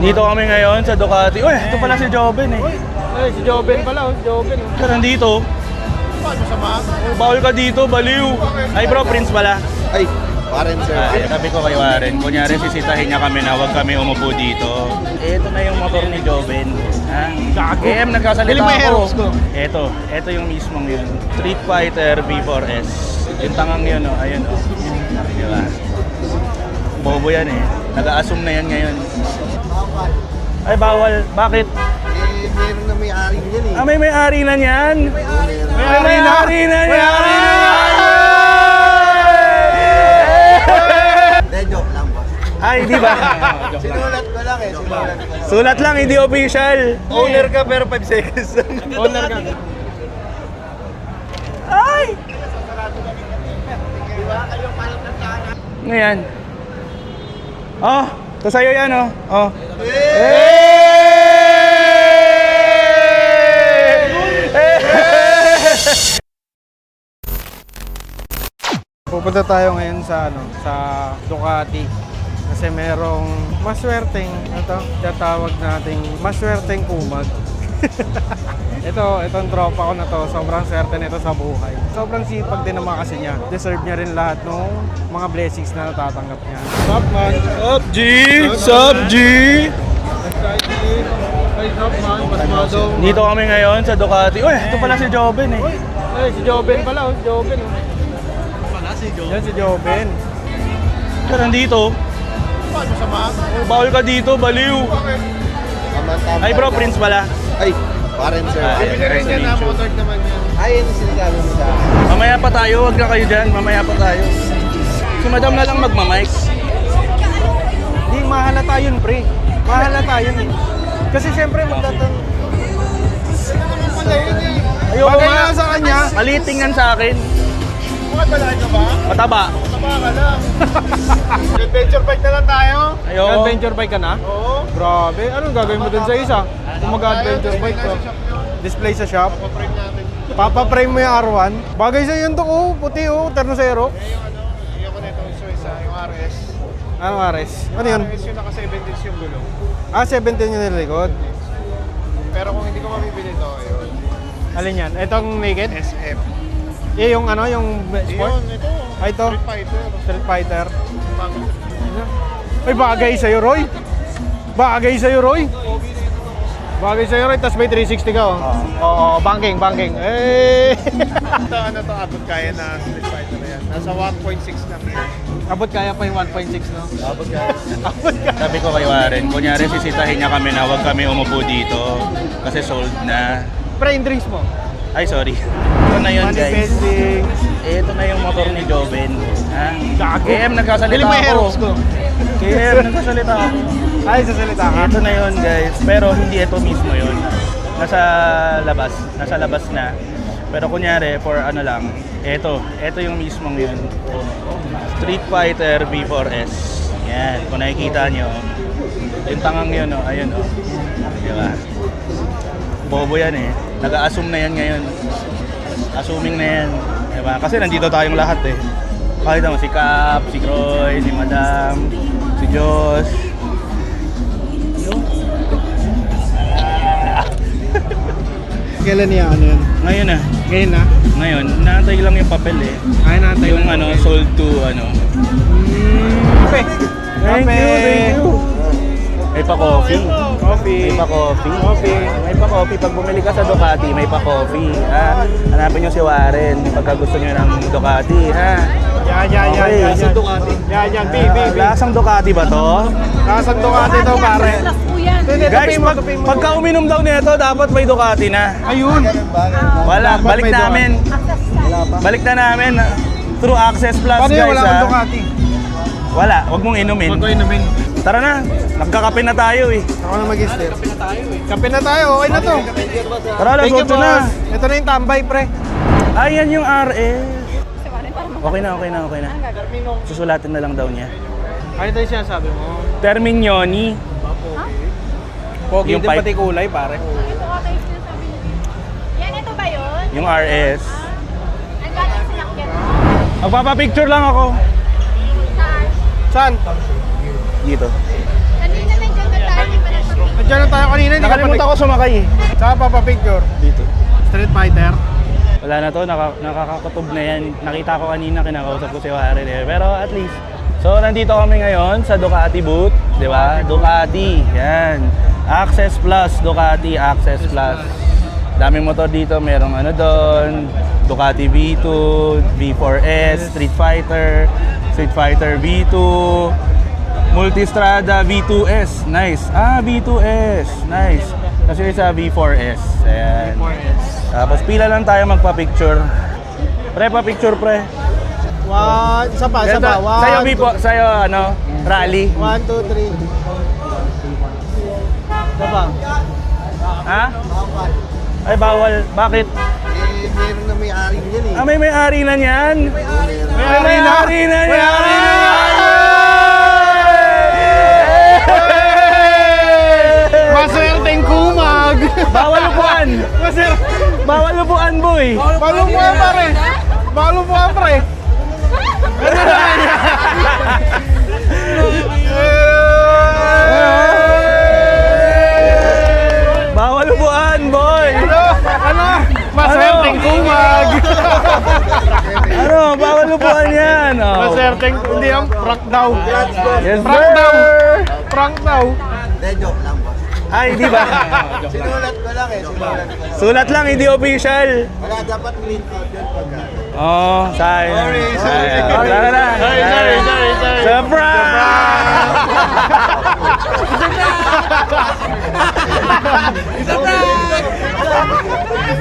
Dito kami ngayon sa Ducati. Uy, ito pala si Joven eh. Ay, si Joven pala, si Joven. Siya nandito. Paano sama? Oh, bawal ka dito, baliw. Ay bro, Prince pala. Ay, Warren sir. Ay, sabi ko kay Warren, kunyari sisitahin niya kami na huwag kami umupo dito. Ito na yung motor ni Joven. Ha? Gago. Nagkasalita Dili mo yung Aerox ko. Ito yung mismong yun. Street Fighter V4S. Yung tangang yun, oh. Ayun, oh. Diba? Bobo yan eh. Nag-a-assume na yan ngayon. Ay, bawal. Bakit? Meron na may-ari niyan eh. Ah, may may-ari na niyan? May-ari na. May-ari na May-ari na. Hindi, joke lang boss. Ay, di ba? Sinulat ko lang eh, sinulat ko lang. Sulat lang, hindi official. Owner ka pero 5 seconds lang. Owner ka. Ay! Ngayon. Oh, ito sa'yo yan, oh. Oh. Pupunta tayo ngayon sa Ducati kasi merong maswerteng tatawag nating maswerteng kumag. Itong tropa ko na to, sobrang swerte nito sa buhay. Sobrang sipag din naman kasi niya. Deserve niya rin lahat ng mga blessings na natatanggap niya. Sup man? Sup, G? Sup, G? Dito kami ngayon sa Ducati. Uy, ito pala si Joven eh. Ay, si Joven pala, si Joven. Yan si Joven. Siya nandito. Paano sama? Oh, bawal ka dito, baliw. Ay bro, Prince pala. Ay, Warren sir. Nice to meet you. Motor naman yan. Ay, yun yung sinasabi mo sa akin. Mamaya pa tayo, wag na kayo dyan. Mamaya pa tayo. Si madam na lang magmamic. Hindi, mahalata yun, pre. Mahalata yun eh. Kasi syempre magtatang... Ayoko Bagay nga. nga sa kanya. Maliit tingnan sa akin. Bakit malaki ka ba? Mataba. Mataba ka lang. Adventure bike na lang tayo. Ayoko. Adventure bike ka na? Oo. Grabe. Anong gagawin mo dun sa isa? Kung mag-adventure bike ka. Display sa shop. Papaprame natin. Papaprame mo yung R1. Bagay sa'yo yun to, oh. Puti, oh. Ternosero. Ayoko na itong isa, yung RS. Anong RS? Ano yun? RS yung naka-17 yung gulong. Ah, 17 yung nilikod. Pero kung hindi ko mabibili ito, ayun. Alin yan? Itong naked? SF. Eh, yung ano, yung sport? Yun, ito. Ah, ito? Street Fighter. Street Fighter. Pang- Ay, bagay sa'yo, Roy. Bagay sa'yo, Roy. Bagay sa'yo, Roy. Tapos may 360 ka, oh. Oo, banking. Eh! Ito, ano to, abot kaya na Street Fighter na yan. Nasa 1.6 lang yan. Abot kaya pa yung 1.6, no? Abot ka. Abot kaya. Sabi ko kay Warren, kunyari sisitahin niya kami na huwag kami umupo dito. Kasi sold na. Pre, yung drinks mo. Ay, sorry. Ito na yun, guys. Manifesting. Ito na yung motor ni Joven. Ha? Gago. KM, nagkasalita Dili mo yung ako. Aerox ko. KM, nagkasalita ako. Ay, sasalita ka. Ito na yun, guys. Pero hindi ito mismo yun. Nasa labas. Nasa labas na. Pero kunyari, for ano lang, ito yung mismong yun. Street Fighter V4S. Yan, kung nakikita nyo, yung tangang yun, oh, ayun, oh. Diba? Bobo yan eh. Nag-a-assume na yan ngayon. Assuming na yan. Diba? Kasi nandito tayong lahat eh. Kahit naman si Cap, si Croy, si Madam, si Josh. Kailan niya ano yun? Ngayon na. Ngayon na? Ngayon, naantay lang yung papel eh. Ay, naantay Yung lang. ano, sold to ano. Kape. Thank you. May pa-coffee. Coffee. May pa-coffee. Coffee. May pa-coffee. Pag bumili ka sa Ducati, may pa-coffee. Ha? Hanapin nyo si Warren pagka gusto nyo ng Ducati. Ha? Yan. Okay. Sa Ducati. Yan. B. Lasang Ducati ba to? Nasaan Ducati to, pare? Guys, pagka uminom daw nito, dapat may Ducati na. Ayun. Wala, Dapat balik may namin. Balik na namin. Through Access Plus, Paano yun? guys. Wala Ha? kang Ducati. Wala, wag mong inumin. Huwag ko inumin. Tara na, nagkakape na tayo eh. Ako na mag-step. Kape na tayo. Okay na to. Tara, alas Thank you, 8 na. boss. Ito na yung tambay, pre. Ayan yung RS. Okay na. Susulatin na lang daw niya. Ano ito yung sinasabi mo? Termignoni. Pogi Yung din pipe. pati kulay, pare. Ito ata yung sinasabi niya. Yan, ito ba yun? Yung RS. Ang galing sinakyan mo. Magpapapicture lang ako. Saan? Saan? Dito. Kanina nandiyan na tayo, di ba Nandiyan na tayo kanina, hindi ka pa Nakalimutan ko sumakay eh. Saka papapicture. Dito. Street Fighter. Wala na to, nakakakutob na yan. Nakita ko kanina, kinakausap ko si Warren eh. Pero at least, so nandito kami ngayon sa Ducati booth, di ba? Ducati, yan. Access Plus, Ducati Access Plus. Daming motor dito, merong ano doon, Ducati V2, V4S, Street Fighter V2, Multistrada V2S, nice. V2S, nice. Kasi isa V4S, ayan. Tapos pila lang tayo magpa-picture. Pre, pa-picture pre. Isa pa. Sa'yo, sa'yo, ano, rally. 1, 2, 3. Isa pa. Ha? Ay, bawal. Bakit? Meron na may-ari niyan eh. May may-ari na niyan. May-ari na. May-ari na niyan. Maswerteng kumag! Bawal upuan. Bawal upuan, boy. Balo mo yan, pare! Balo mo yan, pre! Bawal upuan, boy. Ano? Maswerteng kumag! Ano? Bawal upuan yan. Oh. Maswerteng, hindi ang prank daw. Yes, Prank daw! sir. Prank daw! Hindi, joke lang boss. Ay, di ba? Sinulat ko lang eh. Sinulat ko lang. Sulat lang, hindi official. Wala, dapat green out yun pagka. Oh, sayang. Sorry. Tara na. Sorry. Surprise!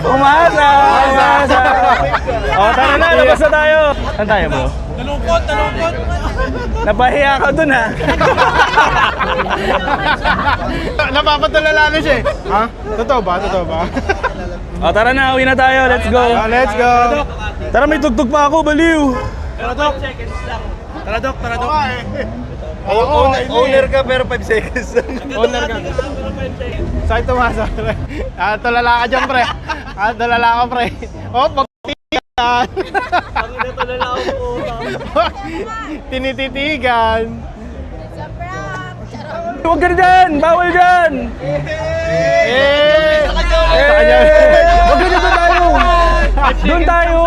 Umasa! Oh, tara na, labas na tayo. Saan tayo, bro? Talungkot! Napahiya ka dun, ha? Napapatulala na siya eh. Ha? Totoo ba? Oh, tara na, uwi na tayo. Let's go. Let's go! Tara, may tugtog pa ako, baliw. Tara, Dok. Owner ka pero 5 seconds lang. Owner ka. Saan tumasa? Tulala ka dyan, pre. Tulala ka, pre. Oh, pagtitigan. Tinititigan. Sa prank. Charot. Huwag ka na dyan! Bawal dyan! Eh! Huwag ka dyan tayo! Doon tayo!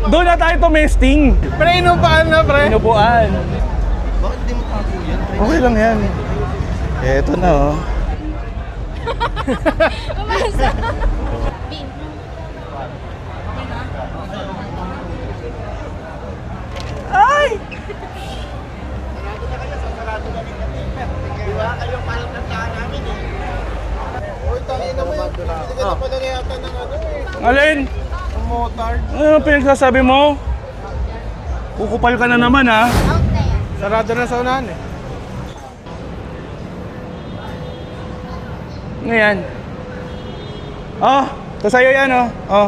Doon na tayo tumesting! Pre, inumpaan na, pre. Inupuan. Bakit di mo tago yan? Okay lang yan. Eto na oh. Umasa. Bin. Ay! Uy, tangina mo yun. Hindi ka na pala yata ng ano eh. Alin? Motard. Ano pinagsasabi mo? Kukupal ka na naman ha. Out na yan. Sarado na sa unahan eh. Ngayon. Oh, ito sa'yo yan oh. Oh.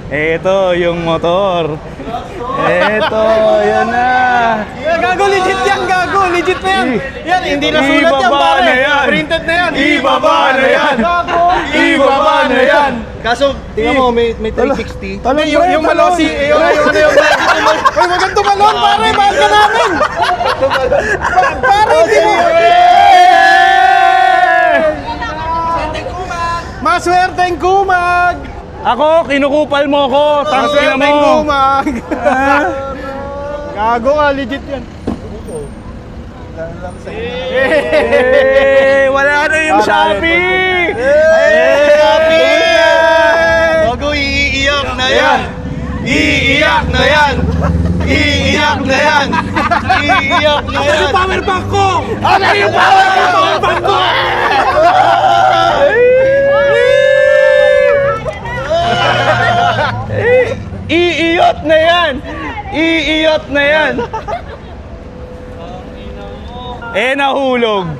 Ito yung motor. Ito, yan na. Gago, legit yan, gago. Legit na yan. Yan, hindi na sulat yan, Ibaba pare. na yan. Printed na yan. Ibaba na yan. Gago. Ibaba na yan. Kaso, tingnan mo, may 360. Talon, Yung, yung malosi, yung Uy, maganda tumalon, pare. Mahal ka namin. Pare, hindi mo. Maswerteng kumag. Ako, kinukupal mo ko. Tangina Maswerteng mo. kumag. Gago ka, legit yan. Wala na yung Shopee. Bago, iiyak na yan. Iiyak na yan. Iiyak na yan. Iiyak na yan. Ano power bank ko? Ano yung power bank ko? Iiyot na yan! Iiyot na yan! Nahulog.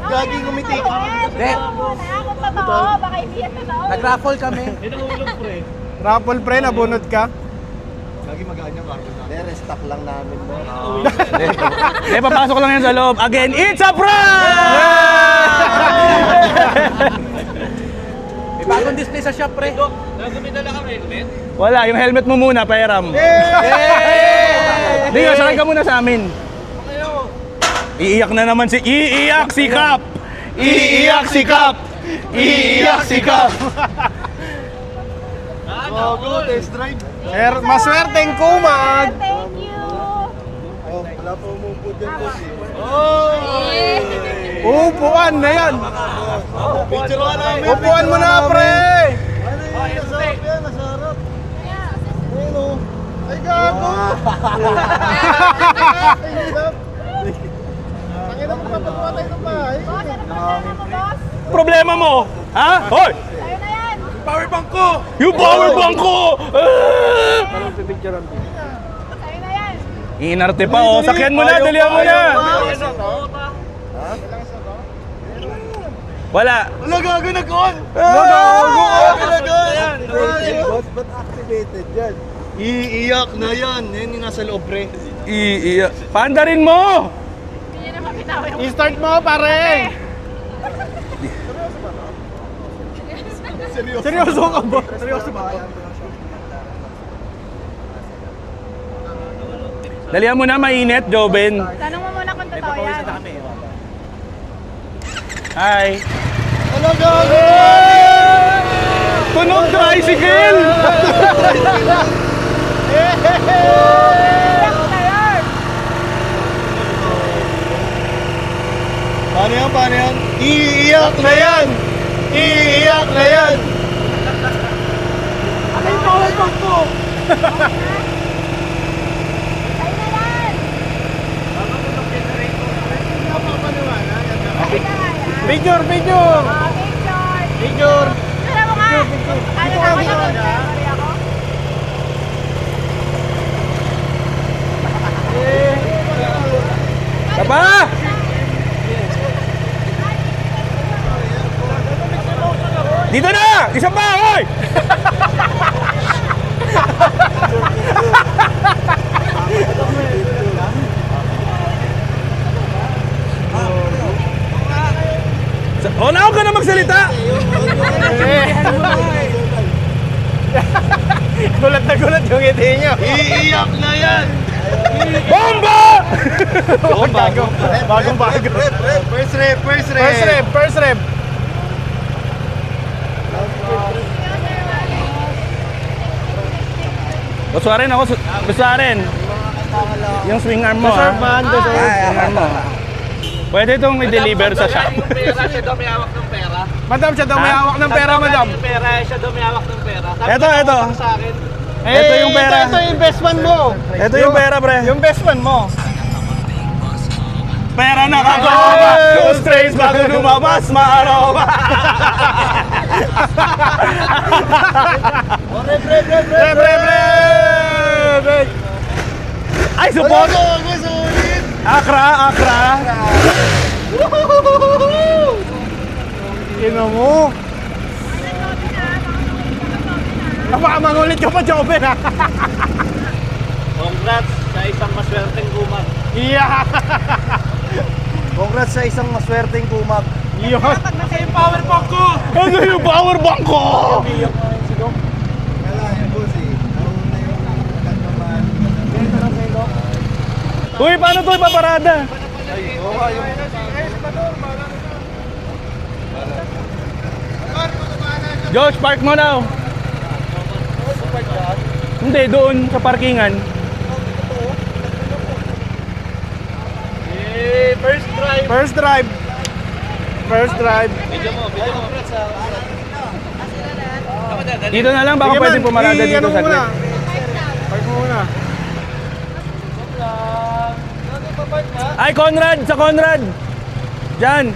Gaging umiti. Nakakot pa ba ako? Baka hindi yan totoo. Nag-raffle kami. Raffle, pre, nabunod ka. Hindi, restock lang namin mo. Papasok lang yan sa loob. Again, it's a prank! May bagong display sa shop, pre. Wala, yung helmet mo muna, pairam. Hindi nga, sakay ka muna sa amin. Iiyak na naman si... Iiyak si Kap! Iiyak si Kap! Iiyak si Kap! Go, test drive. Maswerteng kumag! Thank you! Wala pa umupo dyan, boss. Upuan na yan! Picture ka namin. Upuan mo na, pre! Masarap yan, masarap. Ayun o. Ay, gago! Tangin na magpapagawa tayo ng bahay. Boss, ano problema mo, boss? Problema mo? Ha? Hoy! Sa'yo na yan! Power bank ko! Yung power bank ko! Sa'yo na yan! Inarte pa, oh. Sakyan mo na, dalihan mo na. Wala. Wala, gago nag-on! Boss, ba't activated yan? Iiyak na yan. Yan yung nasa loob, pre. Iiyak. Paandarin mo! Hindi na mapitaw yung... I-start mo, pare! Seryoso ka ba? Seryoso ba? Dalihan mo na, mainit, Joben. Tanong mo muna kung totoo yan. Hi. Wala, gago! Tunog tricycle! Iyak na yan! Paano yan, paano yan? Iiyak na yan! Iiyak na yan! Ano yung power bank ko? Sa'yo na yan! Sa'yo na nga yan! Picture, picture! Picture! Picture! Tira mo nga! Ano na ako na? Sorry ako? Papa! Dito na! Isa pa, hoy! Oh, na ka na magsalita! Gulat na gulat yung ngiti niya. Iiyak na yan! Bomba! Bagong bago. First rep, first rep! First rep, first rep. Buswarin ako, buswarin. Yung swing arm mo, Deserve ha? man, deserve. Swing arm mo. Pwede itong i-deliver sa shop. Siya daw may hawak ng pera. Madam, siya daw may hawak ng pera, madam. Yung pera, siya daw may hawak ng pera. Sabi Eto, niya, eto. sa akin. Ito yung pera. Ito yung investment mo. Ito yung pera, pre. Yung investment mo. Pera na kagoma. Two strays bago lumabas, maaroma. Pre. Ay, support! Akra, akra. Ino mo. Baka mangulit ka pa, Joven, ha? Congrats sa isang maswerteng gumag. Yeah. Congrats sa isang maswerteng kumag. Iyo. Power bank ko! Ano yung power bank ko? Wala yung boss eh. Nauna yung naman. Uy, paano to ipaparada? Josh, park mo daw. Hindi, doon sa parkingan. First drive! First drive. First drive. Dito na lang, baka Sige, pwedeng man. pumarada dito I-ano mo sa muna. grid. Park mo muna. Ay, Conrad! Sa Conrad! Diyan!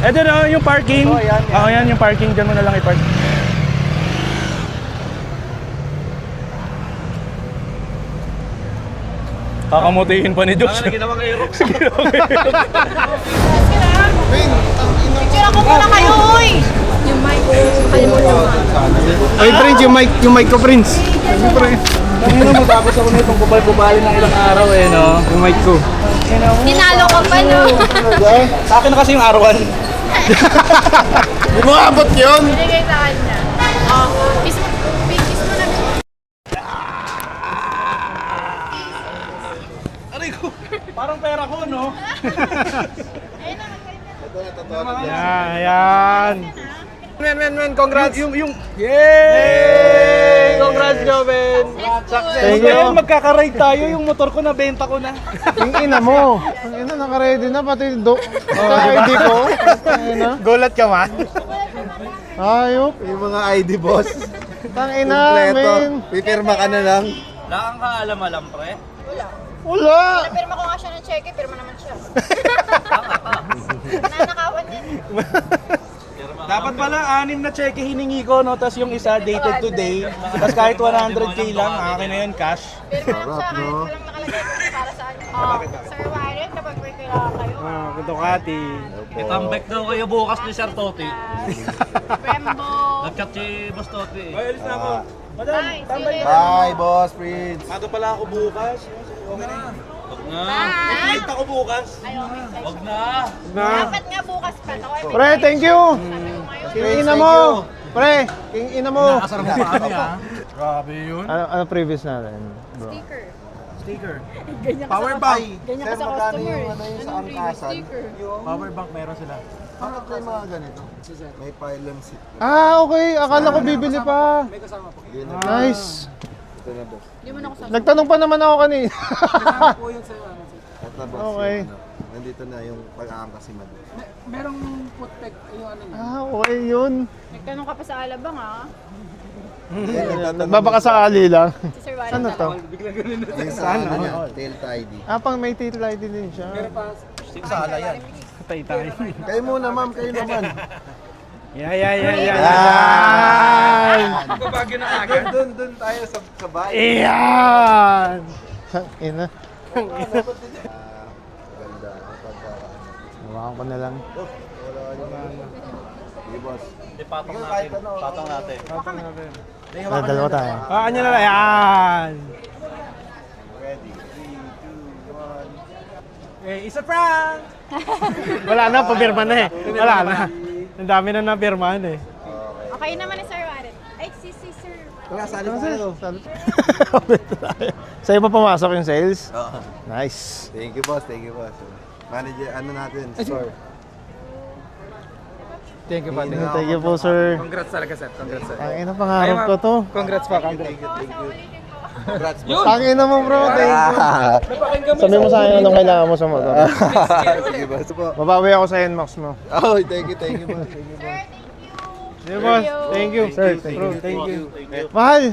Ito na yung parking. Oh, yan, yan. Oo, yan yung parking. Diyan mo na lang i-park. Kakamutihin pa ni Josh. Ginawa kayo, Rox. Picture ako muna kayo, uy! Yung mic, kalimutan mo. Ay, Prince, yung mic ko, Prince. Kanina matapos ako nitong kubal-kubali ng ilang araw no? Yung mic ko. Tinalo ka pa, no? Sa akin na kasi yung R1. mo, abot yun! Binigay sa kanya. Kiss mo na. Aray ko! Parang pera ko, no? Ayun na, Yan. Men, congrats. Yung Yay! Congrats, Joven. Thank you. Ngayon, magkaka-ride tayo. Yung motor ko, nabenta ko na. Ang ina mo. Ang ina, naka-ready na. Pati ID ko. Ang ina. Gulat ka man? Ayop. Yung mga ID boss. Tang ina, men. Pipirma ka na lang. Wala kang kaalam-alam, pre. Wala. Pirma ko nga siya ng cheque, pirma naman siya. Nanakawan yan. Dapat pala, 6 na cheque hiningi ko, no? Tapos yung isa, dated today. Tapos kahit 100k lang, akin na yun, cash. Pirma lang siya, kahit walang nakalagay para saan. Sir Warren, kapag may kailangan kayo. Ducati. I-comeback daw kayo bukas ni Sir Toti. Brembo. Nag-chat si Boss Toti. Ay, alis na ako. Madam, Bye, tambay see you. ka. Bye, boss, Prince. Aga pala ako bukas. Okay na yun. Wag na. Bye. Flight ako bukas. Ayaw, may flight. Wag na. Dapat nga bukas pa. Ako ay may Pre, flight. thank you. Sabi ko ngayon. King ina mo. Pre, king ina mo. Grabe yun. Ano previous natin, bro? Sticker. Sticker. Ganyan ka Power sa bank. Ganyan ka Sir, sa magkano customer. yung ano yung sa Anong previous angkasan? sticker? Power bank meron sila. Bakit may mga ganito? May pylon seat. Okay. Akala ko bibili pa. Yun na. Nice. Ito na, boss. Hindi mo na ako sa... Nagtanong pa naman ako kanina. Ito, boss. Okay. Yung ano, nandito na yung pag-aangkas si Madu. Okay yun. Nagtanong ka pa sa Alabang, ha? Nagbabaka sa ali lang. Si Sir Warren Ano to? Yung sa ano niya, tail ID. Pang may tail light din siya. Sala yan. Patay tayo. Kayo muna, ma'am. Kayo naman. Yan. Doon tayo sa bahay. Iyan! Ina. Ganda. Hawakan ko na lang. Sige, boss. Hindi, patong Ikaw, natin. kahit ano. Patong natin. Dalawa tayo. Ano na lang? Yan! Ready. 3, 2, 1. Isa prank! Wala na, pabirma na eh. Wala na. Ang dami na napirmahan eh. Okay naman ni Sir Warren. Ay, si Sir. Wala, sali tayo. Sa'yo pa pumasok yung sales? Oo. Nice. Thank you, boss. Thank you, boss. Manager, ano natin? Store. Thank you po, sir. Congrats talaga, sir. Congrats, sir. Ang ina pangarap ko to. Congrats pa, Thank you. Congrats, boss. Ang ina mo, bro. Thank you. Sabi mo sa akin anong kailangan mo sa motor. Sige, boss po. Babawi ako sa NMAX mo. Oh, thank you, boss. Thank you, boss. Sige, boss. Thank you. Sir, bro. Thank you. Mahal.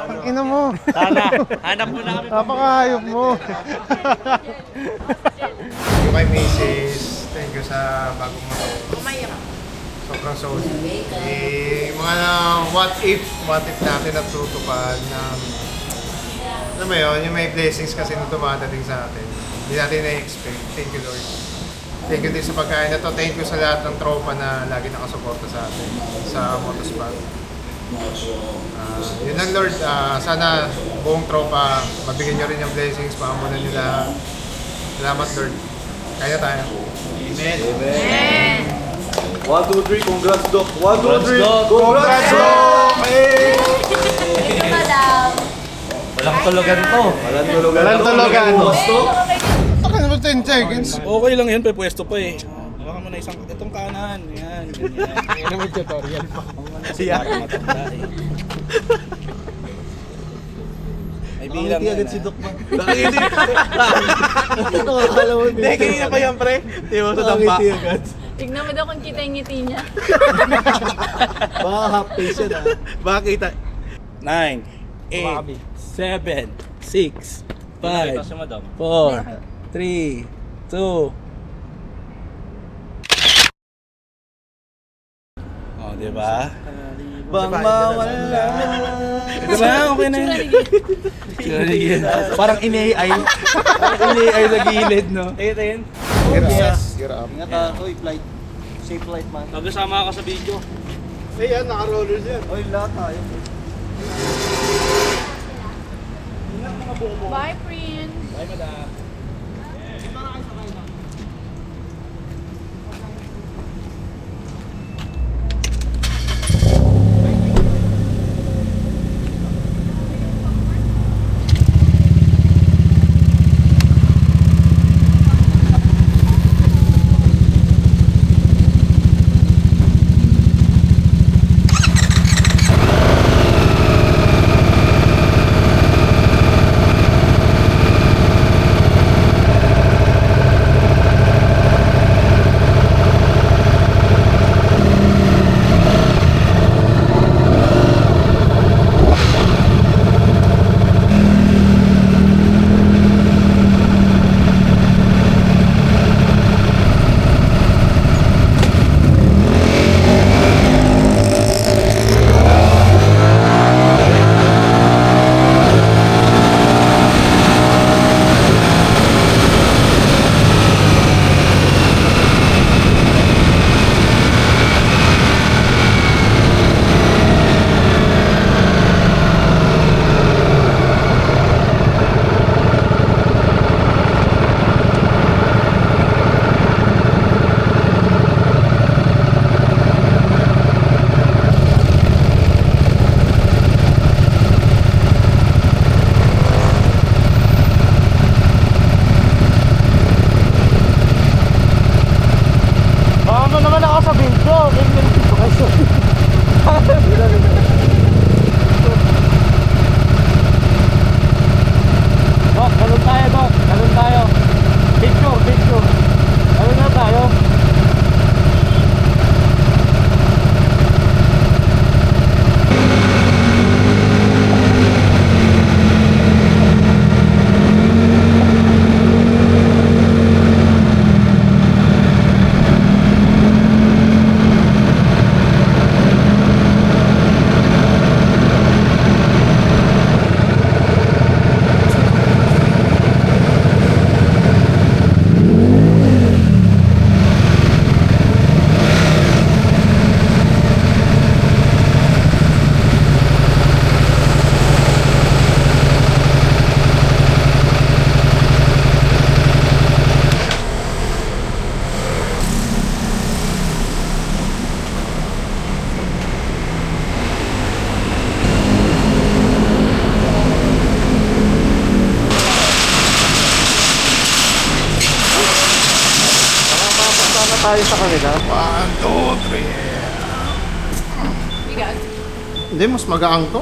Ang ina mo. Sana. Hanap mo na kami. Napakahayop mo. Thank you kay Mrs. Thank you sa bagong motor. Umayak. Sobrang solid. Mga what if natin natutupad na alam mo yun, yung may blessings kasi na dumadating sa atin. Hindi natin na-expect. Thank you, Lord. Thank you din sa pagkain na to. Thank you sa lahat ng tropa na lagi nakasuporta sa atin sa Motospot. Yun lang, Lord. Sana buong tropa, mabigyan nyo rin yung blessings, maamunan nila. Salamat, Lord. Kaya tayo. Amen. Amen. 1, 2, 3, congrats, Doc. 1, 2, 3, Congrats, Doc! Hey! Ito na daw. Walang tulugan to. Walang tulugan. Walang tulugan. Ano ba 10 seconds? Okay lang yun, pwesto pa eh. Baka mo na itong kanan. Yan, ganyan. Ano may tutorial pa? Siya. Matanda eh. May bilang yan. si Doc ba? Hindi, kanina pa yan, pre. Di mo sa dampa. Tignan mo daw kung kita yung ngiti niya. Baka half face yan, Baka kita. 9, 8, 7, 6, 5, Si Madam. 4, 3, 2. Oh, di ba? Bang mawala. Diba? Okay na yun. Sige. Parang in-AI. Parang in-AI sa gilid, no? Ito yun. Yes. You're up. Ingat ako, flight. Safe flight, man. Nagsama ka sa video. Eh yan, naka-rollers yan. Oy, lahat tayo. Bye, Prince. Bye, madam. tayo sa kanila. 1, 2, 3. Bigat. Hindi, mas magaang to.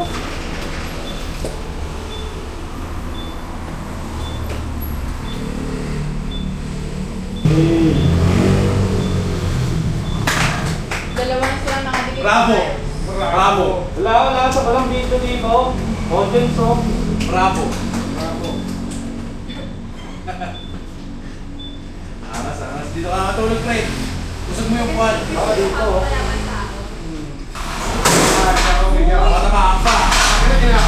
Dalawa na sila nakadikit. Bravo! Bravo! Wala sa palang video dito. Audience oh. Bravo! Angas. Dito ka nakatulog, pre. Usag mo yung kwan. Ako dito. Matamaan pa. Kaya